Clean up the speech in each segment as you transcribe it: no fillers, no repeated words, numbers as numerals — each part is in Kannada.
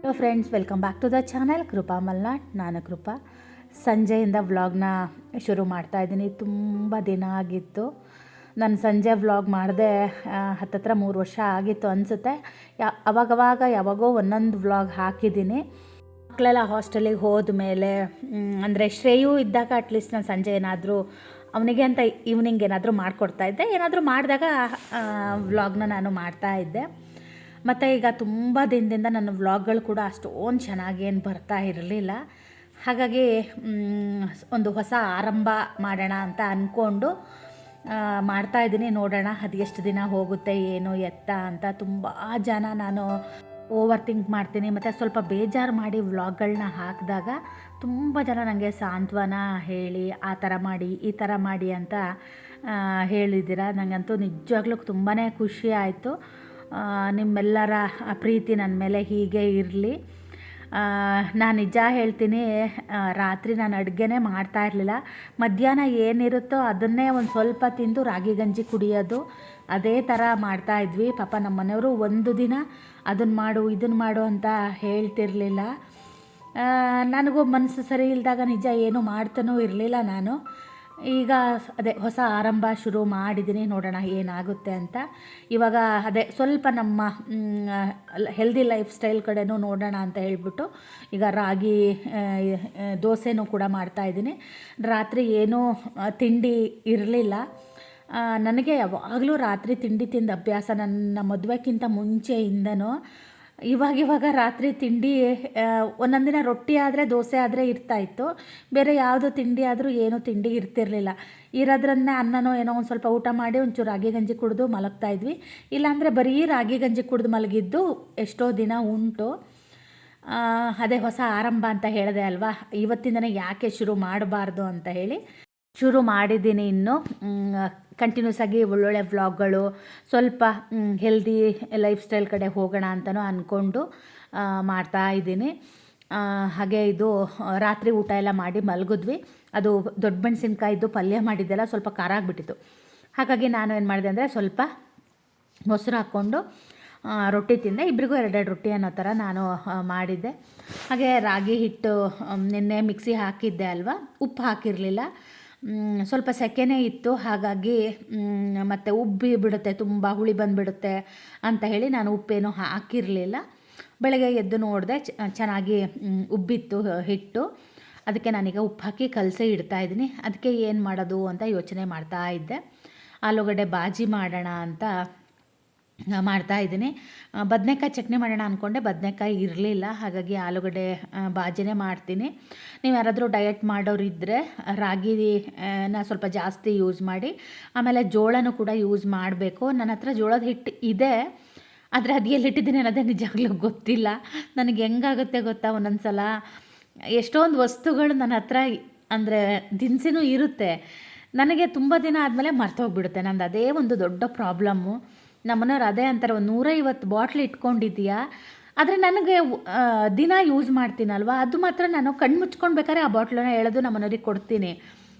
Hello friends, welcome back to the channel Krupa Malnad. ನಾನು ಕೃಪಾ. ಸಂಜೆಯಿಂದ ವ್ಲಾಗ್ನ ಶುರು ಮಾಡ್ತಾಯಿದ್ದೀನಿ. ತುಂಬ ದಿನ ಆಗಿತ್ತು ನಾನು ಸಂಜೆ ವ್ಲಾಗ್ ಮಾಡಿದೆ. ಹತ್ತತ್ರ 3 ವರ್ಷ ಆಗಿತ್ತು ಅನಿಸುತ್ತೆ. ಅವಾಗವಾಗ ಯಾವಾಗೋ ಒಂದೊಂದು ವ್ಲಾಗ್ ಹಾಕಿದ್ದೀನಿ. ಮಕ್ಕಳೆಲ್ಲ ಹಾಸ್ಟೆಲಿಗೆ ಹೋದ ಮೇಲೆ, ಅಂದರೆ ಶ್ರೇಯು ಇದ್ದಾಗ ಅಟ್ಲೀಸ್ಟ್ ನಾನು ಸಂಜೆ ಏನಾದರೂ ಅವನಿಗೆ ಅಂತ ಈವ್ನಿಂಗ್ ಏನಾದರೂ ಮಾಡಿಕೊಡ್ತಾಯಿದ್ದೆ. ಏನಾದರೂ ಮಾಡಿದಾಗ ವ್ಲಾಗ್ನ ನಾನು ಮಾಡ್ತಾಯಿದ್ದೆ. ಮತ್ತು ಈಗ ತುಂಬ ದಿನದಿಂದ ನನ್ನ ವ್ಲಾಗ್ಗಳು ಕೂಡ ಅಷ್ಟೊಂದು ಚೆನ್ನಾಗೇನು ಬರ್ತಾ ಇರಲಿಲ್ಲ. ಹಾಗಾಗಿ ಒಂದು ಹೊಸ ಆರಂಭ ಮಾಡೋಣ ಅಂತ ಅಂದ್ಕೊಂಡು ಮಾಡ್ತಾಯಿದ್ದೀನಿ. ನೋಡೋಣ ಅದು ಎಷ್ಟು ದಿನ ಹೋಗುತ್ತೆ ಏನು ಎತ್ತ ಅಂತ. ತುಂಬ ಜನ ನಾನು ಓವರ್ ಥಿಂಕ್ ಮಾಡ್ತೀನಿ ಮತ್ತು ಸ್ವಲ್ಪ ಬೇಜಾರು ಮಾಡಿ ವ್ಲಾಗ್ಗಳನ್ನ ಹಾಕಿದಾಗ ತುಂಬ ಜನ ನನಗೆ ಸಾಂತ್ವನ ಹೇಳಿ ಆ ಥರ ಮಾಡಿ ಈ ಥರ ಮಾಡಿ ಅಂತ ಹೇಳಿದ್ದೀರ. ನನಗಂತೂ ನಿಜವಾಗ್ಲೂ ತುಂಬಾ ಖುಷಿ ಆಯಿತು. ನಿಮ್ಮೆಲ್ಲರ ಪ್ರೀತಿ ನನ್ನ ಮೇಲೆ ಹೀಗೆ ಇರಲಿ. ನಾನು ನಿಜ ಹೇಳ್ತೀನಿ, ರಾತ್ರಿ ನಾನು ಅಡುಗೆನೇ ಮಾಡ್ತಾ ಇರಲಿಲ್ಲ. ಮಧ್ಯಾಹ್ನ ಏನಿರುತ್ತೋ ಅದನ್ನೇ ಒಂದು ಸ್ವಲ್ಪ ತಿಂದು ರಾಗಿ ಗಂಜಿ ಕುಡಿಯೋದು, ಅದೇ ಥರ ಮಾಡ್ತಾಯಿದ್ವಿ. ಪಾಪ ನಮ್ಮ ಮನೆಯವರು ಒಂದು ದಿನ ಅದನ್ನು ಮಾಡು ಇದನ್ನು ಮಾಡು ಅಂತ ಹೇಳ್ತಿರಲಿಲ್ಲ. ನನಗೂ ಮನಸ್ಸು ಸರಿ ಇಲ್ಲದಾಗ ನಿಜ ಏನು ಮಾಡ್ತಾನೂ ಇರಲಿಲ್ಲ ನಾನು. ಈಗ ಅದೇ ಹೊಸ ಆರಂಭ ಶುರು ಮಾಡಿದ್ದೀನಿ, ನೋಡೋಣ ಏನಾಗುತ್ತೆ ಅಂತ. ಇವಾಗ ಅದೇ ಸ್ವಲ್ಪ ನಮ್ಮ ಹೆಲ್ದಿ ಲೈಫ್ ಸ್ಟೈಲ್ ಕಡೆನೂ ನೋಡೋಣ ಅಂತ ಹೇಳ್ಬಿಟ್ಟು ಈಗ ರಾಗಿ ದೋಸೆನೂ ಕೂಡ ಮಾಡ್ತಾಯಿದ್ದೀನಿ. ರಾತ್ರಿ ಏನೂ ತಿಂಡಿ ಇರಲಿಲ್ಲ ನನಗೆ. ಯಾವಾಗಲೂ ರಾತ್ರಿ ತಿಂಡಿ ತಿಂದು ಅಭ್ಯಾಸ, ನನ್ನ ಮದುವೆಗಿಂತ ಮುಂಚೆಯಿಂದನೂ. ಇವಾಗ ರಾತ್ರಿ ತಿಂಡಿ ಒಂದೊಂದು ದಿನ ರೊಟ್ಟಿ ಆದರೆ ದೋಸೆ ಆದರೆ ಇರ್ತಾಯಿತ್ತು, ಬೇರೆ ಯಾವುದು ತಿಂಡಿ ಆದರೂ ಏನೂ ತಿಂಡಿ ಇರ್ತಿರಲಿಲ್ಲ. ಇರೋದ್ರನ್ನೇ ಅನ್ನನೋ ಏನೋ ಒಂದು ಸ್ವಲ್ಪ ಊಟ ಮಾಡಿ ಒಂಚೂರು ರಾಗಿ ಗಂಜಿ ಕುಡಿದು ಮಲಗ್ತಾಯಿದ್ವಿ. ಇಲ್ಲಾಂದರೆ ಬರೀ ರಾಗಿ ಗಂಜಿ ಕುಡಿದು ಮಲಗಿದ್ದು ಎಷ್ಟೋ ದಿನ ಉಂಟು. ಅದೇ ಹೊಸ ಆರಂಭ ಅಂತ ಹೇಳಿದೆ ಅಲ್ವಾ, ಇವತ್ತಿಂದನೇ ಯಾಕೆ ಶುರು ಮಾಡಬಾರ್ದು ಅಂತ ಹೇಳಿ ಶುರು ಮಾಡಿದ್ದೀನಿ. ಇನ್ನು ಕಂಟಿನ್ಯೂಸ್ ಆಗಿ ಒಳ್ಳೊಳ್ಳೆ ವ್ಲಾಗ್ಗಳು, ಸ್ವಲ್ಪ ಹೆಲ್ದಿ ಲೈಫ್ ಸ್ಟೈಲ್ ಕಡೆ ಹೋಗೋಣ ಅಂತಲೂ ಅಂದ್ಕೊಂಡು ಮಾಡ್ತಾಯಿದ್ದೀನಿ. ಹಾಗೆ ಇದು ರಾತ್ರಿ ಊಟ ಎಲ್ಲ ಮಾಡಿ ಮಲಗಿದ್ವಿ. ಅದು ದೊಡ್ಡ ಮೆಣಸಿನ್ಕಾಯಿದ್ದು ಪಲ್ಯ ಮಾಡಿದ್ದೆಲ್ಲ ಸ್ವಲ್ಪ ಖಾರ ಆಗಿಬಿಟ್ಟಿತ್ತು. ಹಾಗಾಗಿ ನಾನು ಏನು ಮಾಡಿದೆ ಅಂದರೆ ಸ್ವಲ್ಪ ಮೊಸರು ಹಾಕ್ಕೊಂಡು ರೊಟ್ಟಿ ತಿಂದೆ. ಇಬ್ಬರಿಗೂ 2 ರೊಟ್ಟಿ ಅನ್ನೋ ಥರ ನಾನು ಮಾಡಿದ್ದೆ. ಹಾಗೆ ರಾಗಿ ಹಿಟ್ಟು ನಿನ್ನೆ ಮಿಕ್ಸಿ ಹಾಕಿದ್ದೆ ಅಲ್ವಾ, ಉಪ್ಪು ಹಾಕಿರಲಿಲ್ಲ. ಸ್ವಲ್ಪ ಸೆಕೆನೇ ಇತ್ತು, ಹಾಗಾಗಿ ಮತ್ತು ಉಬ್ಬಿ ಬಿಡುತ್ತೆ, ತುಂಬ ಹುಳಿ ಬಂದುಬಿಡುತ್ತೆ ಅಂತ ಹೇಳಿ ನಾನು ಉಪ್ಪೇನೂ ಹಾಕಿರಲಿಲ್ಲ. ಬೆಳಗ್ಗೆ ಎದ್ದು ನೋಡಿದೆ ಚೆನ್ನಾಗಿ ಉಬ್ಬಿತ್ತು ಹಿಟ್ಟು. ಅದಕ್ಕೆ ನಾನೀಗ ಉಪ್ಪು ಹಾಕಿ ಕಲಸಿ ಇಡ್ತಾಯಿದ್ದೀನಿ. ಅದಕ್ಕೆ ಏನು ಮಾಡೋದು ಅಂತ ಯೋಚನೆ ಮಾಡ್ತಾಯಿದ್ದೆ. ಆಲೂಗಡ್ಡೆ ಬಾಜಿ ಮಾಡೋಣ ಅಂತ ಮಾಡ್ತಾಯಿದ್ದೀನಿ. ಬದನೇಕಾಯಿ ಚಟ್ನಿ ಮಾಡೋಣ ಅಂದ್ಕೊಂಡೆ, ಬದನೇಕಾಯಿ ಇರಲಿಲ್ಲ. ಹಾಗಾಗಿ ಆಲೂಗಡ್ಡೆ ಬಾಜಿನೇ ಮಾಡ್ತೀನಿ. ನೀವು ಯಾರಾದರೂ ಡಯಟ್ ಮಾಡೋರಿದ್ದರೆ ರಾಗಿನ ಸ್ವಲ್ಪ ಜಾಸ್ತಿ ಯೂಸ್ ಮಾಡಿ, ಆಮೇಲೆ ಜೋಳನೂ ಕೂಡ ಯೂಸ್ ಮಾಡಬೇಕು. ನನ್ನ ಹತ್ರ ಜೋಳದ ಹಿಟ್ಟು ಇದೆ, ಆದರೆ ಅದು ಎಲ್ಲಿಟ್ಟಿದ್ದೀನಿ ಅನ್ನೋದೇ ನಿಜವಾಗ್ಲೂ ಗೊತ್ತಿಲ್ಲ. ನನಗೆ ಹೆಂಗಾಗುತ್ತೆ ಗೊತ್ತಾ, ಒಂದೊಂದು ಸಲ ಎಷ್ಟೊಂದು ವಸ್ತುಗಳು ನನ್ನ ಹತ್ರ ಅಂದರೆ ದಿನಸಿನೂ ಇರುತ್ತೆ, ನನಗೆ ತುಂಬ ದಿನ ಆದಮೇಲೆ ಮರ್ತೋಗ್ಬಿಡುತ್ತೆ. ನಂದು ಅದೇ ಒಂದು ದೊಡ್ಡ ಪ್ರಾಬ್ಲಮ್ಮು. ನಮ್ಮನೆಯವ್ರು ಅದೇ ಅಂತಾರೆ, ಒಂದು 150 ಬಾಟ್ಲ್ ಇಟ್ಕೊಂಡಿದ್ದೀಯಾ, ಆದರೆ ನನಗೆ ದಿನ ಯೂಸ್ ಮಾಡ್ತೀನಲ್ವ, ಅದು ಮಾತ್ರ ನಾನು ಕಣ್ಣು ಮುಚ್ಕೊಂಡು ಬೇಕಾದ್ರೆ ಆ ಬಾಟ್ಲನ್ನ ಎಳೆದು ನಮ್ಮನೆಯವ್ರಿಗೆ ಕೊಡ್ತೀನಿ.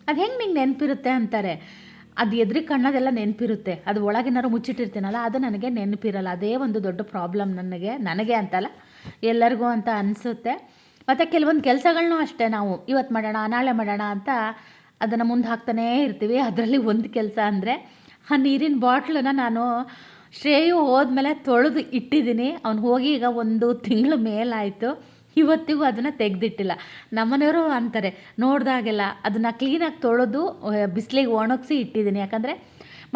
ಅದು ಹೆಂಗೆ ನಿಂಗೆ ನೆನಪಿರುತ್ತೆ ಅಂತಾರೆ. ಅದು ಎದುರಿಗೆ ಕಣ್ಣದೆಲ್ಲ ನೆನಪಿರುತ್ತೆ, ಅದು ಒಳಗೇನಾದ್ರು ಮುಚ್ಚಿಟ್ಟಿರ್ತೀನಲ್ಲ ಅದು ನನಗೆ ನೆನಪಿರಲ್ಲ. ಅದೇ ಒಂದು ದೊಡ್ಡ ಪ್ರಾಬ್ಲಮ್ ನನಗೆ ಅಂತಲ್ಲ, ಎಲ್ಲರಿಗೂ ಅಂತ ಅನಿಸುತ್ತೆ. ಮತ್ತು ಕೆಲವೊಂದು ಕೆಲಸಗಳನ್ನೂ ಅಷ್ಟೇ, ನಾವು ಇವತ್ತು ಮಾಡೋಣ ನಾಳೆ ಮಾಡೋಣ ಅಂತ ಅದನ್ನು ಮುಂದೆ ಹಾಕ್ತಾನೇ ಇರ್ತೀವಿ. ಅದರಲ್ಲಿ ಒಂದು ಕೆಲಸ ಅಂದರೆ ಆ ನೀರಿನ ಬಾಟ್ಲನ್ನ ನಾನು ಶ್ರೇಯು ಹೋದ್ಮೇಲೆ ತೊಳೆದು ಇಟ್ಟಿದ್ದೀನಿ. ಅವ್ನು ಹೋಗಿ ಈಗ 1 ತಿಂಗಳ ಮೇಲಾಯಿತು, ಇವತ್ತಿಗೂ ಅದನ್ನು ತೆಗೆದಿಟ್ಟಿಲ್ಲ. ನಮ್ಮನೆಯವರು ಅಂತಾರೆ ನೋಡಿದಾಗೆಲ್ಲ ಅದನ್ನು ಕ್ಲೀನಾಗಿ ತೊಳೆದು ಬಿಸಿಲಿಗೆ ಒಣಗಿಸಿ ಇಟ್ಟಿದ್ದೀನಿ. ಯಾಕಂದರೆ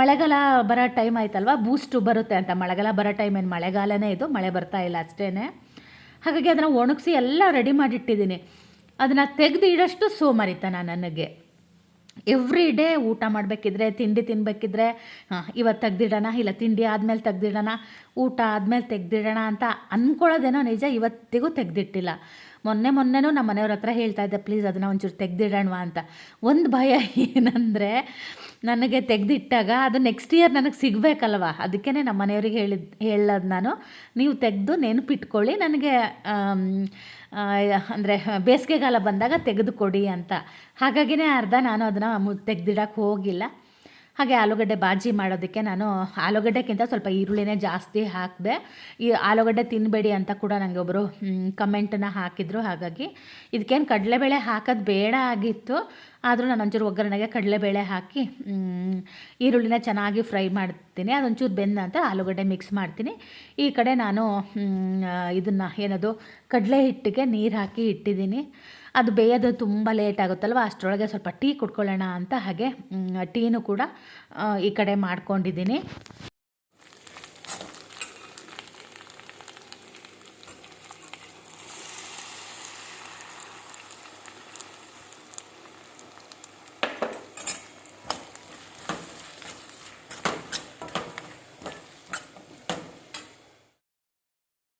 ಮಳೆಗಾಲ ಬರೋ ಟೈಮ್ ಆಯ್ತಲ್ವ, ಬೂಸ್ಟು ಬರುತ್ತೆ ಅಂತ. ಮಳೆಗಾಲ ಬರೋ ಟೈಮ್ ಏನು ಮಳೆಗಾಲನೇ ಇದು, ಮಳೆ ಬರ್ತಾ ಇಲ್ಲ ಅಷ್ಟೇ. ಹಾಗಾಗಿ ಅದನ್ನು ಒಣಗಿಸಿ ಎಲ್ಲ ರೆಡಿ ಮಾಡಿಟ್ಟಿದ್ದೀನಿ. ಅದನ್ನು ತೆಗೆದು ಇಡೋಷ್ಟು ಸೋಮಾರಿತನ ನನಗೆ. ಎವ್ರಿ ಡೇ ಊಟ ಮಾಡಬೇಕಿದ್ರೆ, ತಿಂಡಿ ತಿನ್ನಬೇಕಿದ್ರೆ ಇವತ್ತು ತೆಗ್ದಿಡೋಣ, ಇಲ್ಲ ತಿಂಡಿ ಆದಮೇಲೆ ತೆಗ್ದಿಡೋಣ, ಊಟ ಆದಮೇಲೆ ತೆಗ್ದಿಡೋಣ ಅಂತ ಅಂದ್ಕೊಳ್ಳೋದೇನೋ ನಿಜ, ಇವತ್ತಿಗೂ ತೆಗೆದಿಟ್ಟಿಲ್ಲ. ಮೊನ್ನೆನೂ ನಮ್ಮ ಮನೆಯವ್ರ ಹತ್ರ ಹೇಳ್ತಾಯಿದ್ದೆ, ಪ್ಲೀಸ್ ಅದನ್ನು ಒಂಚೂರು ತೆಗ್ದಿಡೋಣವಾ ಅಂತ. ಒಂದು ಭಯ ಏನಂದರೆ, ನನಗೆ ತೆಗೆದಿಟ್ಟಾಗ ಅದು ನೆಕ್ಸ್ಟ್ ಇಯರ್ ನನಗೆ ಸಿಗಬೇಕಲ್ವ, ಅದಕ್ಕೇ ನಮ್ಮ ಮನೆಯವ್ರಿಗೆ ಹೇಳೋದು ನಾನು, ನೀವು ತೆಗೆದು ನೆನಪಿಟ್ಕೊಳ್ಳಿ, ನನಗೆ ಅಂದರೆ ಬೇಸಿಗೆಗಾಲ ಬಂದಾಗ ತೆಗೆದುಕೊಡಿ ಅಂತ. ಹಾಗಾಗಿನೇ ನಾನು ಅದನ್ನು ತೆಗೆದಿಡೋಕ್ಕೆ ಹೋಗಿಲ್ಲ. ಹಾಗೆ ಆಲೂಗಡ್ಡೆ ಬಾಜಿ ಮಾಡೋದಕ್ಕೆ ನಾನು ಆಲೂಗಡ್ಡೆಕ್ಕಿಂತ ಸ್ವಲ್ಪ ಈರುಳ್ಳಿನೇ ಜಾಸ್ತಿ ಹಾಕಿದೆ. ಈ ಆಲೂಗಡ್ಡೆ ತಿನ್ನಬೇಡಿ ಅಂತ ಕೂಡ ನನಗೆ ಒಬ್ಬರು ಕಮೆಂಟನ್ನು ಹಾಕಿದರು. ಹಾಗಾಗಿ ಇದಕ್ಕೇನು ಕಡಲೆಬೇಳೆ ಹಾಕೋದು ಬೇಡ ಆಗಿತ್ತು, ಆದರೂ ನಾನು ಒಂಚೂರು ಒಗ್ಗರಣೆಗೆ ಕಡಲೆಬೇಳೆ ಹಾಕಿ ಈರುಳ್ಳಿನ ಚೆನ್ನಾಗಿ ಫ್ರೈ ಮಾಡ್ತೀನಿ. ಅದೊಂಚೂರು ಬೆಂದ ನಂತರ ಆಲೂಗಡ್ಡೆ ಮಿಕ್ಸ್ ಮಾಡ್ತೀನಿ. ಈ ಕಡೆ ನಾನು ಇದನ್ನು ಏನದು ಕಡಲೆ ಹಿಟ್ಟಿಗೆ ನೀರು ಹಾಕಿ ಇಟ್ಟಿದ್ದೀನಿ. ಅದು ಬೇಯೋದು ತುಂಬ ಲೇಟ್ ಆಗುತ್ತಲ್ವ, ಅಷ್ಟರೊಳಗೆ ಸ್ವಲ್ಪ ಟೀ ಕುಡ್ಕೊಳ್ಳೋಣ ಅಂತ ಹಾಗೆ ಟೀನು ಕೂಡ ಈ ಕಡೆ ಮಾಡ್ಕೊಂಡಿದ್ದೀನಿ.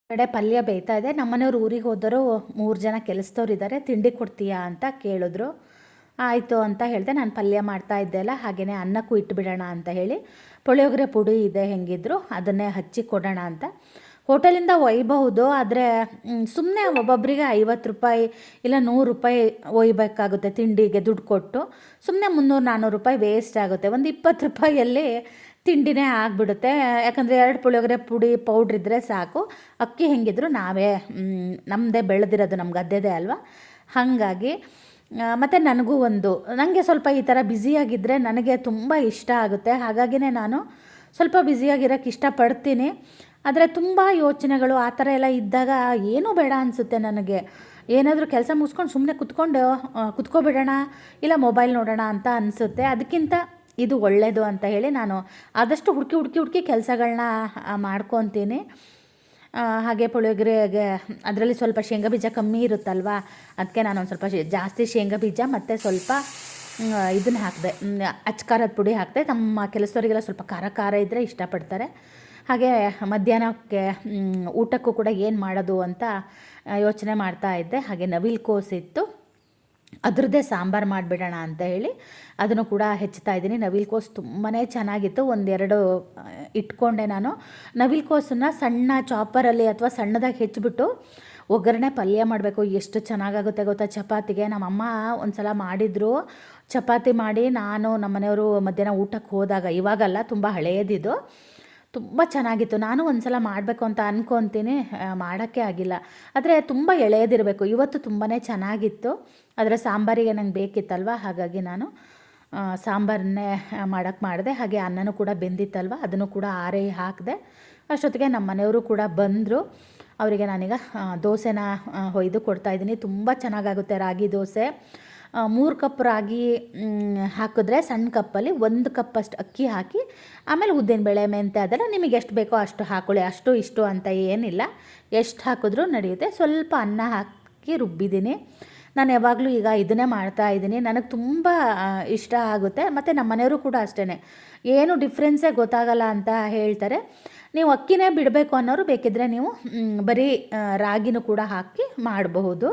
ಕಡೆ ಪಲ್ಯ ಬೇಯ್ತಾ ಇದೆ. ನಮ್ಮನೆಯವ್ರು ಊರಿಗೆ ಹೋದರು, 3 ಜನ ಕೆಲಸದವ್ರು ಇದ್ದಾರೆ, ತಿಂಡಿ ಕೊಡ್ತೀಯಾ ಅಂತ ಕೇಳಿದ್ರು. ಆಯಿತು ಅಂತ ಹೇಳಿದೆ. ನಾನು ಪಲ್ಯ ಮಾಡ್ತಾ ಇದ್ದೆ ಅಲ್ಲ, ಹಾಗೆಯೇ ಅನ್ನಕ್ಕೂ ಇಟ್ಟುಬಿಡೋಣ ಅಂತ ಹೇಳಿ ಪುಳಿಯೋಗರೆ ಪುಡಿ ಇದೆ ಹೆಂಗಿದ್ರು ಅದನ್ನೇ ಹಚ್ಚಿ ಕೊಡೋಣ ಅಂತ. ಹೋಟೆಲಿಂದ ಒಯ್ಯಬಹುದು, ಆದರೆ ಸುಮ್ಮನೆ ಒಬ್ಬೊಬ್ಬರಿಗೆ 50 ರೂಪಾಯಿ ಇಲ್ಲ 100 ರೂಪಾಯಿ ಒಯ್ಯಬೇಕಾಗುತ್ತೆ ತಿಂಡಿಗೆ ದುಡ್ಡು ಕೊಟ್ಟು. ಸುಮ್ಮನೆ 300-400 ರೂಪಾಯಿ ವೇಸ್ಟ್ ಆಗುತ್ತೆ. ಒಂದು 20 ರೂಪಾಯಲ್ಲಿ ತಿಂಡಿನೇ ಆಗಿಬಿಡುತ್ತೆ. ಯಾಕಂದರೆ 2 ಪುಳಿಯೋಗರೆ ಪುಡಿ ಪೌಡ್ರ್ ಇದ್ದರೆ ಸಾಕು. ಅಕ್ಕಿ ಹೆಂಗಿದ್ರು ನಾವೇ ನಮ್ಮದೇ ಬೆಳೆದಿರೋದು, ನಮ್ಮ ಗದ್ದೆದೇ ಅಲ್ವಾ. ಹಾಗಾಗಿ ಮತ್ತು ನನಗೆ ಸ್ವಲ್ಪ ಈ ಥರ ಬ್ಯುಸಿಯಾಗಿದ್ದರೆ ನನಗೆ ತುಂಬ ಇಷ್ಟ ಆಗುತ್ತೆ. ಹಾಗಾಗಿನೇ ನಾನು ಸ್ವಲ್ಪ ಬ್ಯುಸಿಯಾಗಿರೋಕ್ಕೆ ಇಷ್ಟಪಡ್ತೀನಿ. ಆದರೆ ತುಂಬ ಯೋಚನೆಗಳು ಆ ಥರ ಎಲ್ಲ ಇದ್ದಾಗ ಏನೂ ಬೇಡ ಅನಿಸುತ್ತೆ ನನಗೆ. ಏನಾದರೂ ಕೆಲಸ ಮುಗಿಸ್ಕೊಂಡು ಸುಮ್ಮನೆ ಕುತ್ಕೊಬಿಡೋಣ, ಇಲ್ಲ ಮೊಬೈಲ್ ನೋಡೋಣ ಅಂತ ಅನಿಸುತ್ತೆ. ಅದಕ್ಕಿಂತ ಇದು ಒಳ್ಳೆಯದು ಅಂತ ಹೇಳಿ ನಾನು ಆದಷ್ಟು ಹುಡುಕಿ ಕೆಲಸಗಳನ್ನ ಮಾಡ್ಕೊತೀನಿ. ಹಾಗೆ ಪುಳಿಯೋಗರೆಗೆ ಅದರಲ್ಲಿ ಸ್ವಲ್ಪ ಶೇಂಗಾ ಬೀಜ ಕಮ್ಮಿ ಇರುತ್ತಲ್ವ, ಅದಕ್ಕೆ ನಾನು ಒಂದು ಸ್ವಲ್ಪ ಜಾಸ್ತಿ ಶೇಂಗಾ ಬೀಜ ಮತ್ತು ಸ್ವಲ್ಪ ಇದನ್ನು ಹಾಕಿದೆ, ಅಚ್ಕಾರದ ಪುಡಿ ಹಾಕಿದೆ. ನಮ್ಮ ಕೆಲಸದವರಿಗೆಲ್ಲ ಸ್ವಲ್ಪ ಖಾರ ಇದ್ದರೆ ಇಷ್ಟಪಡ್ತಾರೆ. ಹಾಗೆ ಮಧ್ಯಾಹ್ನಕ್ಕೆ ಊಟಕ್ಕೂ ಕೂಡ ಏನು ಮಾಡೋದು ಅಂತ ಯೋಚನೆ ಮಾಡ್ತಾ ಇದ್ದೆ. ಹಾಗೆ ನವಿಲು ಕೋಸಿತ್ತು, ಅದರದ್ದೇ ಸಾಂಬಾರು ಮಾಡಿಬಿಡೋಣ ಅಂತ ಹೇಳಿ ಅದನ್ನು ಕೂಡ ಹೆಚ್ಚುತ್ತಾ ಇದ್ದೀನಿ. ನವಿಲು ಕೋಸು ತುಂಬಾ ಚೆನ್ನಾಗಿತ್ತು. 1-2 ಇಟ್ಕೊಂಡೆ ನಾನು. ನವಿಲು ಕೋಸನ್ನು ಸಣ್ಣ ಚಾಪರಲ್ಲಿ ಅಥವಾ ಸಣ್ಣದಾಗಿ ಹೆಚ್ಚಿಬಿಟ್ಟು ಒಗ್ಗರಣೆ ಪಲ್ಯ ಮಾಡಬೇಕು. ಎಷ್ಟು ಚೆನ್ನಾಗಾಗುತ್ತೆ ಗೊತ್ತಾ ಚಪಾತಿಗೆ. ನಮ್ಮಮ್ಮ ಒಂದು ಸಲ ಮಾಡಿದರು, ಚಪಾತಿ ಮಾಡಿ ನಾನು ನಮ್ಮನೆಯವರು ಮಧ್ಯಾಹ್ನ ಊಟಕ್ಕೆ ಹೋದಾಗ, ಇವಾಗಲ್ಲ, ತುಂಬ ಹಳೆಯದಿದು, ತುಂಬ ಚೆನ್ನಾಗಿತ್ತು. ನಾನು ಒಂದು ಸಲ ಮಾಡಬೇಕು ಅಂತ ಅಂದ್ಕೊತೀನಿ, ಮಾಡೋಕ್ಕೆ ಆಗಿಲ್ಲ. ಆದರೆ ತುಂಬ ಎಳೆಯದಿರಬೇಕು. ಇವತ್ತು ತುಂಬಾ ಚೆನ್ನಾಗಿತ್ತು. ಅದರ ಸಾಂಬಾರಿಗೆ ನಂಗೆ ಬೇಕಿತ್ತಲ್ವ, ಹಾಗಾಗಿ ನಾನು ಸಾಂಬಾರನ್ನೇ ಮಾಡಿದೆ. ಹಾಗೆ ಅನ್ನನೂ ಕೂಡ ಬೆಂದಿತ್ತಲ್ವ, ಅದನ್ನು ಕೂಡ ಆರೇ ಹಾಕಿದೆ. ಅಷ್ಟೊತ್ತಿಗೆ ನಮ್ಮ ಮನೆಯವರು ಕೂಡ ಬಂದರು. ಅವರಿಗೆ ನಾನೀಗ ದೋಸೆನ ಹೊಯ್ದು ಕೊಡ್ತಾಯಿದ್ದೀನಿ. ತುಂಬ ಚೆನ್ನಾಗಾಗುತ್ತೆ ರಾಗಿ ದೋಸೆ. 3 ಕಪ್ ರಾಗಿ ಹಾಕಿದ್ರೆ ಸಣ್ಣ ಕಪ್ಪಲ್ಲಿ 1 ಕಪ್ಪಷ್ಟು ಅಕ್ಕಿ ಹಾಕಿ, ಆಮೇಲೆ ಉದ್ದಿನಬೇಳೆ ಮೆಂತೆ ಅದೆಲ್ಲ ನಿಮಗೆ ಎಷ್ಟು ಬೇಕೋ ಅಷ್ಟು ಹಾಕ್ಕೊಳ್ಳಿ. ಅಷ್ಟು ಇಷ್ಟು ಅಂತ ಏನಿಲ್ಲ, ಎಷ್ಟು ಹಾಕಿದ್ರೂ ನಡೆಯುತ್ತೆ. ಸ್ವಲ್ಪ ಅನ್ನ ಹಾಕಿ ರುಬ್ಬಿದ್ದೀನಿ. ನಾನು ಯಾವಾಗಲೂ ಈಗ ಇದನ್ನೇ ಮಾಡ್ತಾಯಿದ್ದೀನಿ. ನನಗೆ ತುಂಬ ಇಷ್ಟ ಆಗುತ್ತೆ. ಮತ್ತು ನಮ್ಮ ಮನೆಯವರು ಕೂಡ ಅಷ್ಟೇ, ಏನು ಡಿಫ್ರೆನ್ಸೇ ಗೊತ್ತಾಗಲ್ಲ ಅಂತ ಹೇಳ್ತಾರೆ. ನೀವು ಅಕ್ಕಿನೇ ಬಿಡಬೇಕು ಅನ್ನೋರು ಬೇಕಿದ್ದರೆ ನೀವು ಬರೀ ರಾಗಿನೂ ಕೂಡ ಹಾಕಿ ಮಾಡಬಹುದು,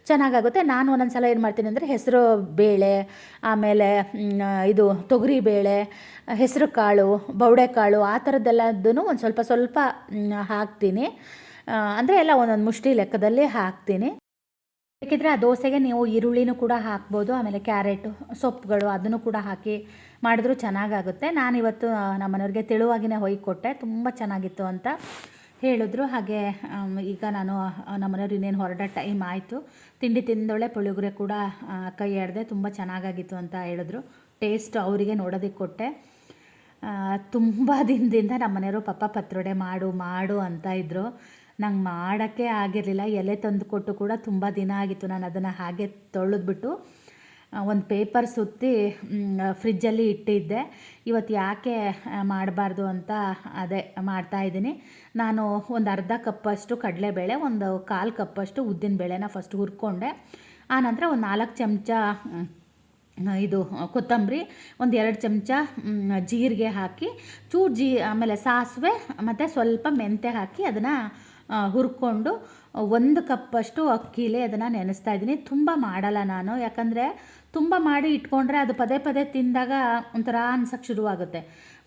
ಚೆನ್ನಾಗಾಗುತ್ತೆ. ನಾನು ಒಂದೊಂದು ಸಲ ಏನು ಮಾಡ್ತೀನಿ ಅಂದರೆ ಹೆಸರು ಬೇಳೆ, ಆಮೇಲೆ ಇದು ತೊಗರಿ ಬೇಳೆ, ಹೆಸರು ಕಾಳು, ಬವಡೆಕಾಳು ಆ ಥರದ್ದೆಲ್ಲದನ್ನು ಒಂದು ಸ್ವಲ್ಪ ಹಾಕ್ತೀನಿ. ಅಂದರೆ ಎಲ್ಲ ಒಂದೊಂದು ಮುಷ್ಟಿ ಲೆಕ್ಕದಲ್ಲಿ ಹಾಕ್ತೀನಿ. ಬೇಕಿದ್ರೆ ಆ ದೋಸೆಗೆ ನೀವು ಈರುಳ್ಳಿನೂ ಕೂಡ ಹಾಕ್ಬೋದು, ಆಮೇಲೆ ಕ್ಯಾರೆಟು, ಸೊಪ್ಪುಗಳು ಅದನ್ನು ಕೂಡ ಹಾಕಿ ಮಾಡಿದ್ರೂ ಚೆನ್ನಾಗಾಗುತ್ತೆ. ನಾನಿವತ್ತು ನಮ್ಮ ಮನೆಯವ್ರಿಗೆ ತೆಳುವಾಗಿನೇ ಹೊಯ್ಕೊಟ್ಟೆ, ತುಂಬ ಚೆನ್ನಾಗಿತ್ತು ಅಂತ ಹೇಳಿದ್ರು. ಹಾಗೆ ಈಗ ನಾನು ನಮ್ಮ ಮನೆಯವ್ರು ಇನ್ನೇನು ಹೊರಡೋ ಟೈಮ್ ಆಯಿತು. ತಿಂಡಿ ತಿಂದೊಳ್ಳೆ ಪುಳಿಯೋಗರೆ ಕೂಡ ಕೈ ಆಡಿದೆ, ತುಂಬ ಚೆನ್ನಾಗಾಗಿತ್ತು ಅಂತ ಹೇಳಿದ್ರು. ಟೇಸ್ಟ್ ಅವರಿಗೆ ನೋಡೋದಕ್ಕೆ ಕೊಟ್ಟೆ. ತುಂಬ ದಿನದಿಂದ ನಮ್ಮ ಮನೆಯವರು ಪತ್ರೊಡೆ ಮಾಡು ಅಂತ ಇದ್ದರು. ನಂಗೆ ಮಾಡೋಕ್ಕೆ ಆಗಿರಲಿಲ್ಲ. ಎಲೆ ತಂದು ಕೊಟ್ಟು ಕೂಡ ತುಂಬ ದಿನ ಆಗಿತ್ತು. ನಾನು ಅದನ್ನು ಹಾಗೆ ತೊಳೆದ್ಬಿಟ್ಟು ಒಂದು ಪೇಪರ್ ಸುತ್ತಿ ಫ್ರಿಜ್ಜಲ್ಲಿ ಇಟ್ಟಿದ್ದೆ. ಇವತ್ತು ಯಾಕೆ ಮಾಡಬಾರ್ದು ಅಂತ ಅದೇ ಮಾಡ್ತಾಯಿದ್ದೀನಿ. ನಾನು ಒಂದು ಅರ್ಧ ಕಪ್ಪಷ್ಟು ಕಡಲೆಬೇಳೆ, ಒಂದು 1/4 ಕಪ್ಪಷ್ಟು ಉದ್ದಿನಬೇಳೆನ ಫಸ್ಟ್ ಹುರ್ಕೊಂಡೆ. ಆನಂತರ ಒಂದು 4 ಚಮಚ ಇದು ಕೊತ್ತಂಬರಿ, ಒಂದು 2 ಚಮಚ ಜೀರಿಗೆ ಹಾಕಿ ಆಮೇಲೆ ಸಾಸಿವೆ ಮತ್ತು ಸ್ವಲ್ಪ ಮೆಂತ್ಯ ಹಾಕಿ ಅದನ್ನು ಹುರ್ಕೊಂಡು 1 ಕಪ್ಪಷ್ಟು ಅಕ್ಕಿಲೇ ಅದನ್ನು ನೆನೆಸ್ತಾ ಇದ್ದೀನಿ. ತುಂಬ ಮಾಡಲ್ಲ ನಾನು, ಯಾಕಂದರೆ ತುಂಬ ಮಾಡಿ ಇಟ್ಕೊಂಡ್ರೆ ಅದು ಪದೇ ತಿಂದಾಗ ಒಂಥರ ಅನ್ಸಕ್ಕೆ ಶುರುವಾಗುತ್ತೆ.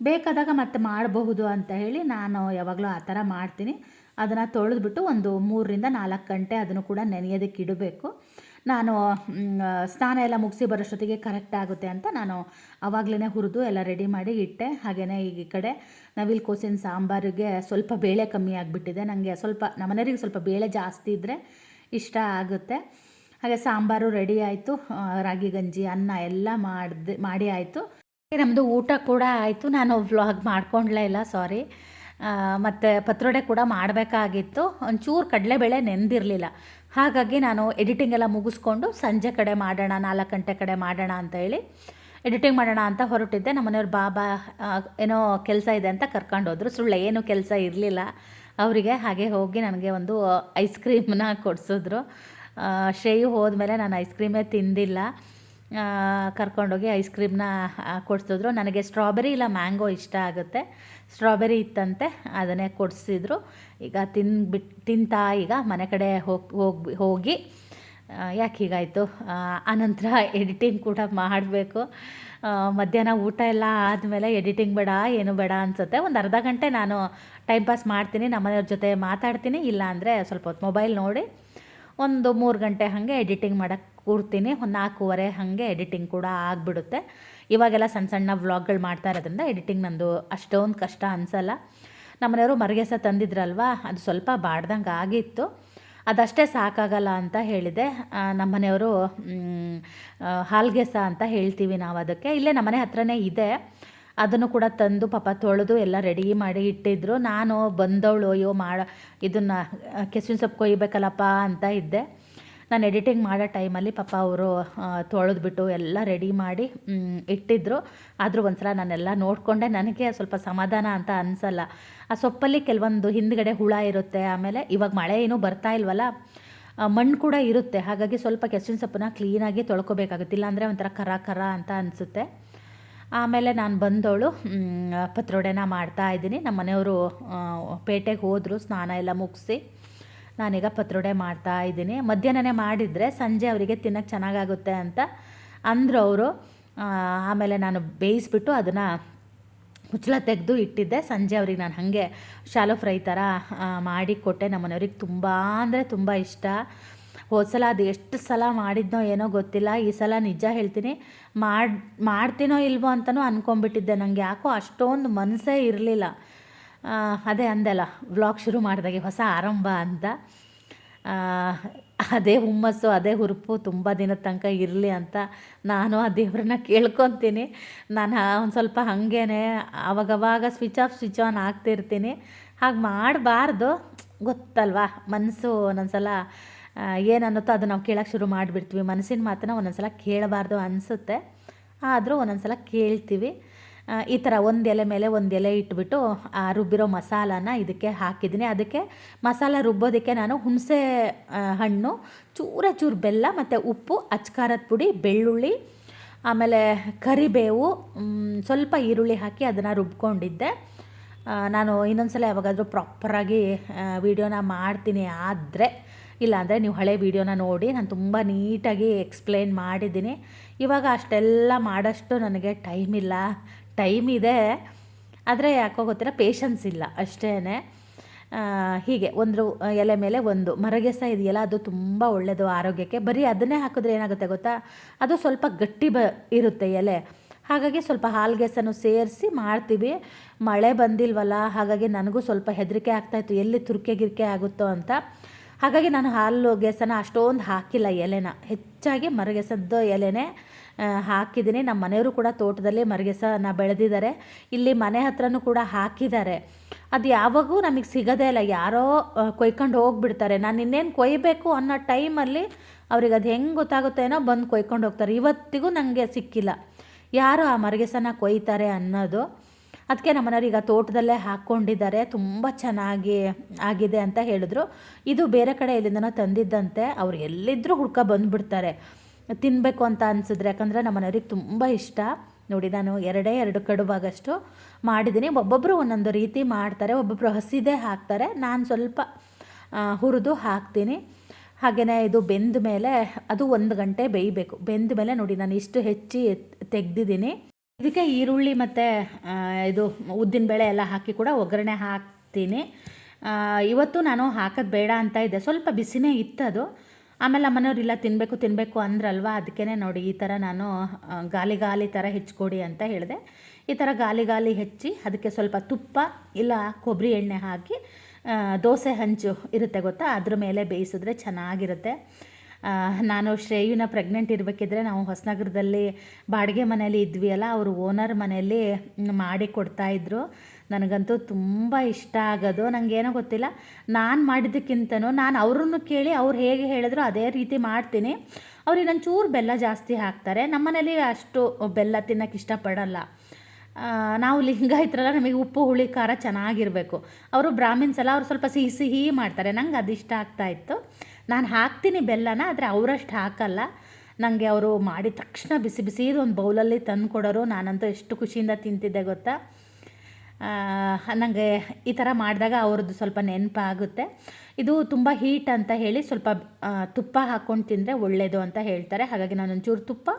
ಬೇಕಾದಾಗ ಮತ್ತೆ ಮಾಡಬಹುದು ಅಂತ ಹೇಳಿ ನಾನು ಯಾವಾಗಲೂ ಆ ಥರ ಮಾಡ್ತೀನಿ. ಅದನ್ನು ತೊಳೆದ್ಬಿಟ್ಟು ಒಂದು 3-4 ಗಂಟೆ ಅದನ್ನು ಕೂಡ ನೆನೆಯೋದಕ್ಕೆ ಇಡಬೇಕು. ನಾನು ಸ್ನಾನ ಎಲ್ಲ ಮುಗಿಸಿ ಬರೋಷ್ಟೊತ್ತಿಗೆ ಕರೆಕ್ಟ್ ಆಗುತ್ತೆ ಅಂತ ನಾನು ಆವಾಗಲೇ ಹುರಿದು ಎಲ್ಲ ರೆಡಿ ಮಾಡಿ ಇಟ್ಟೆ. ಹಾಗೆಯೇ ಈಗ ಈ ಕಡೆ ನವಿಲು ಕೋಸಿನ ಸಾಂಬಾರಿಗೆ ಸ್ವಲ್ಪ ಬೇಳೆ ಕಮ್ಮಿ ಆಗಿಬಿಟ್ಟಿದೆ. ನನಗೆ ಸ್ವಲ್ಪ ನಮ್ಮನೆಯವರಿಗೆ ಸ್ವಲ್ಪ ಬೇಳೆ ಜಾಸ್ತಿ ಇದ್ದರೆ ಇಷ್ಟ ಆಗುತ್ತೆ. ಹಾಗೆ ಸಾಂಬಾರು ರೆಡಿ ಆಯಿತು, ರಾಗಿ ಗಂಜಿ ಅನ್ನ ಎಲ್ಲ ಮಾಡಿ ಆಯಿತು. ನಮ್ಮದು ಊಟ ಕೂಡ ಆಯಿತು. ನಾನು ವ್ಲಾಗ್ ಮಾಡ್ಕೊಂಡ್ಲೇ ಇಲ್ಲ, ಸಾರಿ. ಮತ್ತು ಪತ್ರೊಡೆ ಕೂಡ ಮಾಡಬೇಕಾಗಿತ್ತು. ಒಂಚೂರು ಕಡಲೆಬೇಳೆ ನೆಂದಿರಲಿಲ್ಲ. ಹಾಗಾಗಿ ನಾನು ಎಡಿಟಿಂಗ್ ಎಲ್ಲ ಮುಗಿಸ್ಕೊಂಡು ಸಂಜೆ ಕಡೆ ಮಾಡೋಣ, 4 ಗಂಟೆ ಕಡೆ ಮಾಡೋಣ ಅಂತ ಹೇಳಿ ಎಡಿಟಿಂಗ್ ಮಾಡೋಣ ಅಂತ ಹೊರಟಿದ್ದೆ. ನಮ್ಮ ಮನೆಯವ್ರು ಬಾಬಾ ಏನೋ ಕೆಲಸ ಇದೆ ಅಂತ ಕರ್ಕೊಂಡೋದ್ರು. ಸುಳ್ಳು, ಏನೂ ಕೆಲಸ ಇರಲಿಲ್ಲ ಅವರಿಗೆ. ಹಾಗೆ ಹೋಗಿ ನನಗೆ ಒಂದು ಐಸ್ ಕ್ರೀಮ್ನ ಕೊಡಿಸಿದ್ರು. ಶ್ರೇಯು ಹೋದ್ಮೇಲೆ ನಾನು ಐಸ್ ಕ್ರೀಮೇ ತಿಂದಿಲ್ಲ. ಕರ್ಕೊಂಡೋಗಿ ಐಸ್ ಕ್ರೀಮ್ನ ಕೊಡಿಸಿದ್ರು. ನನಗೆ ಸ್ಟ್ರಾಬೆರಿ ಇಲ್ಲ ಮ್ಯಾಂಗೋ ಇಷ್ಟ ಆಗುತ್ತೆ. ಸ್ಟ್ರಾಬೆರಿ ಇತ್ತಂತೆ, ಅದನ್ನೇ ಕೊಡಿಸಿದ್ರು. ಈಗ ತಿಂತಾ ಈಗ ಮನೆ ಕಡೆ ಹೋಗಿ ಯಾಕೆ ಹೀಗಾಯಿತು. ಆನಂತರ ಎಡಿಟಿಂಗ್ ಕೂಡ ಮಾಡಬೇಕು. ಮಧ್ಯಾಹ್ನ ಊಟ ಎಲ್ಲ ಆದಮೇಲೆ ಎಡಿಟಿಂಗ್ ಬೇಡ ಏನು ಬೇಡ ಅನಿಸುತ್ತೆ. ಒಂದು ಅರ್ಧ ಗಂಟೆ ನಾನು ಟೈಮ್ ಪಾಸ್ ಮಾಡ್ತೀನಿ, ನಮ್ಮನೆಯವ್ರ ಜೊತೆ ಮಾತಾಡ್ತೀನಿ. ಇಲ್ಲ ಅಂದರೆ ಸ್ವಲ್ಪ ಹೊತ್ತು ಮೊಬೈಲ್ ನೋಡಿ ಒಂದು 3 ಗಂಟೆ ಹಾಗೆ ಎಡಿಟಿಂಗ್ ಮಾಡೋಕ್ಕೆ ಕೂರ್ತೀನಿ. ಒಂದು 4:15 ಹಾಗೆ ಎಡಿಟಿಂಗ್ ಕೂಡ ಆಗಿಬಿಡುತ್ತೆ. ಇವಾಗೆಲ್ಲ ಸಣ್ಣ ಸಣ್ಣ ವ್ಲಾಗ್ಗಳು ಮಾಡ್ತಾ ಇರೋದ್ರಿಂದ ಎಡಿಟಿಂಗ್ ನಂದು ಅಷ್ಟೊಂದು ಕಷ್ಟ ಅನಿಸಲ್ಲ. ನಮ್ಮನೆಯವರು ಮರಗೆಸ ತಂದಿದ್ರಲ್ವ, ಅದು ಸ್ವಲ್ಪ ಬಾಡ್ದಂಗೆ ಆಗಿತ್ತು. ಅದಷ್ಟೇ ಸಾಕಾಗಲ್ಲ ಅಂತ ಹೇಳಿದೆ. ನಮ್ಮನೆಯವರು ಹಾಲ್ಗೆಸ ಅಂತ ಹೇಳ್ತೀವಿ ನಾವು ಅದಕ್ಕೆ. ಇಲ್ಲೇ ನಮ್ಮನೆ ಹತ್ರನೇ ಇದೆ. ಅದನ್ನು ಕೂಡ ತಂದು ಪಾಪ ತೊಳೆದು ಎಲ್ಲ ರೆಡಿ ಮಾಡಿ ಇಟ್ಟಿದ್ರು. ನಾನು ಬಂದವಳು ಅಯ್ಯೋ ಇದನ್ನು ಕೆಸುವಿನ ಸೊಪ್ಪು ಕೊಯ್ಬೇಕಲ್ಲಪ್ಪ ಅಂತ ಇದ್ದೆ. ನಾನು ಎಡಿಟಿಂಗ್ ಮಾಡೋ ಟೈಮಲ್ಲಿ ಪಾಪ ಅವರು ತೊಳೆದ್ಬಿಟ್ಟು ಎಲ್ಲ ರೆಡಿ ಮಾಡಿ ಇಟ್ಟಿದ್ದರು. ಆದರೂ ಒಂದು ಸಲ ನಾನೆಲ್ಲ ನೋಡಿಕೊಂಡೆ. ನನಗೆ ಸ್ವಲ್ಪ ಸಮಾಧಾನ ಅಂತ ಅನಿಸಲ್ಲ. ಆ ಸೊಪ್ಪಲ್ಲಿ ಕೆಲವೊಂದು ಹಿಂದ್ಗಡೆ ಹುಳ ಇರುತ್ತೆ. ಆಮೇಲೆ ಇವಾಗ ಮಳೆ ಏನೂ ಬರ್ತಾ ಇಲ್ವಲ್ಲ, ಮಣ್ಣು ಕೂಡ ಇರುತ್ತೆ. ಹಾಗಾಗಿ ಸ್ವಲ್ಪ ಕೆಸುವಿನ ಸೊಪ್ಪನ್ನ ಕ್ಲೀನಾಗಿ ತೊಳ್ಕೊಬೇಕಾಗುತ್ತೆ. ಇಲ್ಲಾಂದರೆ ಒಂಥರ ಕರ ಅಂತ ಅನಿಸುತ್ತೆ. ಆಮೇಲೆ ನಾನು ಬಂದವಳು ಪತ್ರೊಡೆನ ಮಾಡ್ತಾಯಿದ್ದೀನಿ. ನಮ್ಮ ಮನೆಯವರು ಪೇಟೆಗೆ ಹೋದರು ಸ್ನಾನ ಎಲ್ಲ ಮುಗಿಸಿ. ನಾನೀಗ ಪತ್ರೊಡೆ ಮಾಡ್ತಾಯಿದ್ದೀನಿ. ಮಧ್ಯಾಹ್ನನೇ ಮಾಡಿದರೆ ಸಂಜೆ ಅವರಿಗೆ ತಿನ್ನೋಕ್ಕೆ ಚೆನ್ನಾಗಾಗುತ್ತೆ ಅಂತ ಅಂದರು ಅವರು. ಆಮೇಲೆ ನಾನು ಬೇಯಿಸ್ಬಿಟ್ಟು ಅದನ್ನು ಮುಚ್ಚಳ ತೆಗೆದು ಇಟ್ಟಿದ್ದೆ. ಸಂಜೆ ಅವ್ರಿಗೆ ನಾನು ಹಾಗೆ ಶಾಲೋ ಫ್ರೈ ಥರ ಮಾಡಿ ಕೊಟ್ಟೆ. ನಮ್ಮ ಮನೆಯವ್ರಿಗೆ ತುಂಬ ಅಂದರೆ ತುಂಬ ಇಷ್ಟ. ಹೋದ ಸಲ ಅದು ಎಷ್ಟು ಸಲ ಮಾಡಿದ್ನೋ ಏನೋ ಗೊತ್ತಿಲ್ಲ. ಈ ಸಲ ನಿಜ ಹೇಳ್ತೀನಿ ಮಾಡ್ತೀನೋ ಇಲ್ವೋ ಅಂತಲೂ ಅಂದ್ಕೊಂಬಿಟ್ಟಿದ್ದೆ. ನನಗೆ ಯಾಕೋ ಅಷ್ಟೊಂದು ಮನಸ್ಸೇ ಇರಲಿಲ್ಲ. ಅದೇ ಅಂದೆಲ್ಲ ವ್ಲಾಗ್ ಶುರು ಮಾಡಿದಾಗೆ ಹೊಸ ಆರಂಭ ಅಂತ. ಅದೇ ಹುಮ್ಮಸ್ಸು, ಅದೇ ಹುರುಪು ತುಂಬ ದಿನದ ತನಕ ಇರಲಿ ಅಂತ ನಾನು ಆ ದೇವ್ರನ್ನ ಕೇಳ್ಕೊತೀನಿ. ನಾನು ಒಂದು ಸ್ವಲ್ಪ ಹಾಗೇ ಆವಾಗವಾಗ ಸ್ವಿಚ್ ಆನ್ ಆಗ್ತಿರ್ತೀನಿ. ಹಾಗೆ ಮಾಡಬಾರ್ದು, ಗೊತ್ತಲ್ವಾ. ಮನಸ್ಸು ಒಂದೊಂದ್ಸಲ ಏನನ್ನುತ್ತೋ ಅದು ನಾವು ಕೇಳೋಕ್ಕೆ ಶುರು ಮಾಡಿಬಿಡ್ತೀವಿ. ಮನಸ್ಸಿನ ಮಾತನ್ನ ಒಂದೊಂದ್ಸಲ ಕೇಳಬಾರ್ದು ಅನಿಸುತ್ತೆ, ಆದರೂ ಒಂದೊಂದ್ಸಲ ಕೇಳ್ತೀವಿ. ಈ ಥರ ಒಂದು ಎಲೆ ಮೇಲೆ ಒಂದು ಎಲೆ ಇಟ್ಬಿಟ್ಟು ರುಬ್ಬಿರೋ ಮಸಾಲಾನ ಇದಕ್ಕೆ ಹಾಕಿದ್ದೀನಿ. ಅದಕ್ಕೆ ಮಸಾಲ ರುಬ್ಬೋದಕ್ಕೆ ನಾನು ಹುಣಸೆ ಹಣ್ಣು, ಚೂರು ಬೆಲ್ಲ ಮತ್ತು ಉಪ್ಪು, ಅಚ್ಕಾರದ ಪುಡಿ, ಬೆಳ್ಳುಳ್ಳಿ, ಆಮೇಲೆ ಕರಿಬೇವು, ಸ್ವಲ್ಪ ಈರುಳ್ಳಿ ಹಾಕಿ ಅದನ್ನು ರುಬ್ಕೊಂಡಿದ್ದೆ. ನಾನು ಇನ್ನೊಂದು ಸಲ ಯಾವಾಗಾದರೂ ಪ್ರಾಪರಾಗಿ ವೀಡಿಯೋನ ಮಾಡ್ತೀನಿ. ಆದರೆ ಇಲ್ಲಾಂದರೆ ನೀವು ಹಳೆ ವೀಡಿಯೋನ ನೋಡಿ, ನಾನು ತುಂಬ ನೀಟಾಗಿ ಎಕ್ಸ್ಪ್ಲೇನ್ ಮಾಡಿದ್ದೀನಿ. ಇವಾಗ ಅಷ್ಟೆಲ್ಲ ಮಾಡೋಷ್ಟು ನನಗೆ ಟೈಮ್ ಇದೆ, ಆದರೆ ಯಾಕೋ ಗೊತ್ತಿಲ್ಲ ಪೇಷನ್ಸ್ ಇಲ್ಲ ಅಷ್ಟೇ. ಹೀಗೆ ಒಂದು ಎಲೆ ಮೇಲೆ ಒಂದು ಮರಗೆಸ ಇದೆಯಲ್ಲ, ಅದು ತುಂಬ ಒಳ್ಳೆಯದು ಆರೋಗ್ಯಕ್ಕೆ. ಬರೀ ಅದನ್ನೇ ಹಾಕಿದ್ರೆ ಏನಾಗುತ್ತೆ ಗೊತ್ತಾ, ಅದು ಸ್ವಲ್ಪ ಗಟ್ಟಿ ಇರುತ್ತೆ ಎಲೆ. ಹಾಗಾಗಿ ಸ್ವಲ್ಪ ಹಾಲ್ಗೆಸನ್ನು ಸೇರಿಸಿ ಮಾಡ್ತೀವಿ. ಮಳೆ ಬಂದಿಲ್ವಲ್ಲ, ಹಾಗಾಗಿ ನನಗೂ ಸ್ವಲ್ಪ ಹೆದರಿಕೆ ಆಗ್ತಾಯಿತ್ತು, ಎಲ್ಲಿ ತುರ್ಕೆ ಆಗುತ್ತೋ ಅಂತ. ಹಾಗಾಗಿ ನಾನು ಹಾಲ್ಗೆಸನ ಅಷ್ಟೊಂದು ಹಾಕಿಲ್ಲ, ಎಲೆನ ಹೆಚ್ಚಾಗಿ ಮರಗೆಸದ್ದು ಎಲೆನೇ ಹಾಕಿದ್ದೀನಿ. ನಮ್ಮ ಮನೆಯವರು ಕೂಡ ತೋಟದಲ್ಲಿ ಮರಗೆಸನ ಬೆಳೆದಿದ್ದಾರೆ. ಇಲ್ಲಿ ಮನೆ ಹತ್ರನೂ ಕೂಡ ಹಾಕಿದ್ದಾರೆ. ಅದು ಯಾವಾಗೂ ನಮಗೆ ಸಿಗೋದೇ ಇಲ್ಲ, ಯಾರೋ ಕೊಯ್ಕೊಂಡು ಹೋಗ್ಬಿಡ್ತಾರೆ. ನಾನು ಇನ್ನೇನು ಕೊಯ್ಬೇಕು ಅನ್ನೋ ಟೈಮಲ್ಲಿ ಅವ್ರಿಗೆ ಅದು ಹೆಂಗೆ ಗೊತ್ತಾಗುತ್ತೇನೋ ಬಂದು ಕೊಯ್ಕೊಂಡು ಹೋಗ್ತಾರೆ. ಇವತ್ತಿಗೂ ನನಗೆ ಸಿಕ್ಕಿಲ್ಲ ಯಾರು ಆ ಮರಗೆಸನ ಕೊಯ್ತಾರೆ ಅನ್ನೋದು. ಅದಕ್ಕೆ ನಮ್ಮ ಮನೆಯವ್ರು ಈಗ ತೋಟದಲ್ಲೇ ಹಾಕ್ಕೊಂಡಿದ್ದಾರೆ, ತುಂಬ ಚೆನ್ನಾಗಿ ಆಗಿದೆ ಅಂತ ಹೇಳಿದ್ರು. ಇದು ಬೇರೆ ಕಡೆ ಎಲ್ಲಿಂದನೋ ತಂದಿದ್ದಂತೆ, ಅವ್ರು ಎಲ್ಲಿದ್ದರೂ ಬಂದುಬಿಡ್ತಾರೆ ತಿನ್ನಬೇಕು ಅಂತ ಅನಿಸಿದ್ರೆ. ಯಾಕಂದರೆ ನಮ್ಮ ಮನೆಯವ್ರಿಗೆ ತುಂಬ ಇಷ್ಟ. ನೋಡಿ, ನಾನು 2 ಕಡುಬಾಗಷ್ಟು ಮಾಡಿದ್ದೀನಿ. ಒಬ್ಬೊಬ್ಬರು ಒಂದೊಂದು ರೀತಿ ಮಾಡ್ತಾರೆ, ಒಬ್ಬೊಬ್ಬರು ಹಸಿದೇ ಹಾಕ್ತಾರೆ, ನಾನು ಸ್ವಲ್ಪ ಹುರಿದು ಹಾಕ್ತೀನಿ. ಹಾಗೆಯೇ ಇದು ಬೆಂದ ಮೇಲೆ ಅದು 1 ಗಂಟೆ ಬೇಯಬೇಕು. ಬೆಂದ ಮೇಲೆ ನೋಡಿ ನಾನು ಇಷ್ಟು ಹೆಚ್ಚಿ ತೆಗೆದಿದ್ದೀನಿ. ಇದಕ್ಕೆ ಈರುಳ್ಳಿ ಮತ್ತು ಇದು ಉದ್ದಿನಬೇಳೆ ಎಲ್ಲ ಹಾಕಿ ಕೂಡ ಒಗ್ಗರಣೆ ಹಾಕ್ತೀನಿ. ಇವತ್ತು ನಾನು ಹಾಕೋದು ಬೇಡ ಅಂತ ಇದ್ದೆ, ಸ್ವಲ್ಪ ಬಿಸಿನೇ ಇತ್ತದು. ಆಮೇಲೆ ನಮ್ಮನೆಯವ್ರು ಇಲ್ಲ ತಿನ್ನಬೇಕು ಅಂದ್ರಲ್ವ, ಅದಕ್ಕೇ ನೋಡಿ ಈ ಥರ ನಾನು ಗಾಲಿ ಥರ ಹೆಚ್ಚಿಕೊಡಿ ಅಂತ ಹೇಳಿದೆ. ಈ ಥರ ಗಾಲಿ ಹೆಚ್ಚಿ ಅದಕ್ಕೆ ಸ್ವಲ್ಪ ತುಪ್ಪ ಇಲ್ಲ ಕೊಬ್ಬರಿ ಎಣ್ಣೆ ಹಾಕಿ ದೋಸೆ ಹಂಚು ಇರುತ್ತೆ ಗೊತ್ತಾ, ಅದ್ರ ಮೇಲೆ ಬೇಯಿಸಿದ್ರೆ ಚೆನ್ನಾಗಿರುತ್ತೆ. ನಾನು ಶ್ರೇಯುನ ಪ್ರೆಗ್ನೆಂಟ್ ಇರಬೇಕಿದ್ರೆ ನಾವು ಹೊಸನಗರದಲ್ಲಿ ಬಾಡಿಗೆ ಮನೇಲಿ ಇದ್ವಿ ಅಲ್ಲ, ಅವರು ಓನರ್ ಮನೆಯಲ್ಲಿ ಮಾಡಿ ಕೊಡ್ತಾಯಿದ್ರು. ನನಗಂತೂ ತುಂಬ ಇಷ್ಟ ಆಗೋದು. ನನಗೇನೋ ಗೊತ್ತಿಲ್ಲ, ನಾನು ಮಾಡಿದ್ದಕ್ಕಿಂತನೂ ನಾನು ಅವ್ರನ್ನು ಕೇಳಿ ಅವ್ರು ಹೇಗೆ ಹೇಳಿದ್ರು ಅದೇ ರೀತಿ ಮಾಡ್ತೀನಿ. ಅವ್ರಿಗೆ ನಾನು ಚೂರು ಬೆಲ್ಲ ಜಾಸ್ತಿ ಹಾಕ್ತಾರೆ. ನಮ್ಮ ಮನೇಲಿ ಅಷ್ಟು ಬೆಲ್ಲ ತಿನ್ನೋಕ್ಕೆ ಇಷ್ಟಪಡಲ್ಲ. ನಾವು ಲಿಂಗಾಯತರಲ್ಲ, ನಮಗೆ ಉಪ್ಪು ಹುಳಿ ಖಾರ ಚೆನ್ನಾಗಿರಬೇಕು. ಅವರು ಬ್ರಾಹ್ಮಿನ್ಸ್ ಎಲ್ಲ ಅವ್ರು ಸ್ವಲ್ಪ ಸಿಹಿ ಮಾಡ್ತಾರೆ. ನಂಗೆ ಅದು ಇಷ್ಟ ಆಗ್ತಾಯಿತ್ತು. ನಾನು ಹಾಕ್ತೀನಿ ಬೆಲ್ಲನ, ಆದರೆ ಅವರಷ್ಟು ಹಾಕಲ್ಲ. ನನಗೆ ಅವರು ಮಾಡಿದ ತಕ್ಷಣ ಬಿಸಿ ಒಂದು ಬೌಲಲ್ಲಿ ತಂದು ಕೊಡೋರು. ನಾನಂತೂ ಎಷ್ಟು ಖುಷಿಯಿಂದ ತಿಂತಿದ್ದೆ ಗೊತ್ತಾ. ನನಗೆ ಈ ಥರ ಮಾಡಿದಾಗ ಅವ್ರದ್ದು ಸ್ವಲ್ಪ ನೆನಪಾಗುತ್ತೆ. ಇದು ತುಂಬ ಹೀಟ್ ಅಂತ ಹೇಳಿ ಸ್ವಲ್ಪ ತುಪ್ಪ ಹಾಕ್ಕೊಂಡು ತಿಂದರೆ ಒಳ್ಳೆಯದು ಅಂತ ಹೇಳ್ತಾರೆ. ಹಾಗಾಗಿ ನಾನು ಒಂಚೂರು ತುಪ್ಪ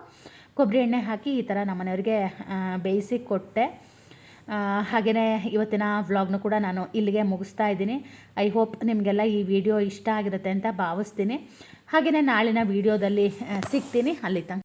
ಕೊಬ್ಬರಿ ಎಣ್ಣೆ ಹಾಕಿ ಈ ಥರ ನಮ್ಮನೆಯವ್ರಿಗೆ ಬೇಯಿಸಿ ಕೊಟ್ಟೆ. ಹಾಗೆಯೇ ಇವತ್ತಿನ ವ್ಲಾಗ್ನು ಕೂಡ ನಾನು ಇಲ್ಲಿಗೆ ಮುಗಿಸ್ತಾ ಇದ್ದೀನಿ. ಐ ಹೋಪ್ ನಿಮಗೆಲ್ಲ ಈ ವಿಡಿಯೋ ಇಷ್ಟ ಆಗಿರುತ್ತೆ ಅಂತ ಭಾವಿಸ್ತೀನಿ. ಹಾಗೆಯೇ ನಾಳಿನ ವಿಡಿಯೋದಲ್ಲಿ ಸಿಗ್ತೀನಿ. ಅಲ್ಲಿ ತನಕ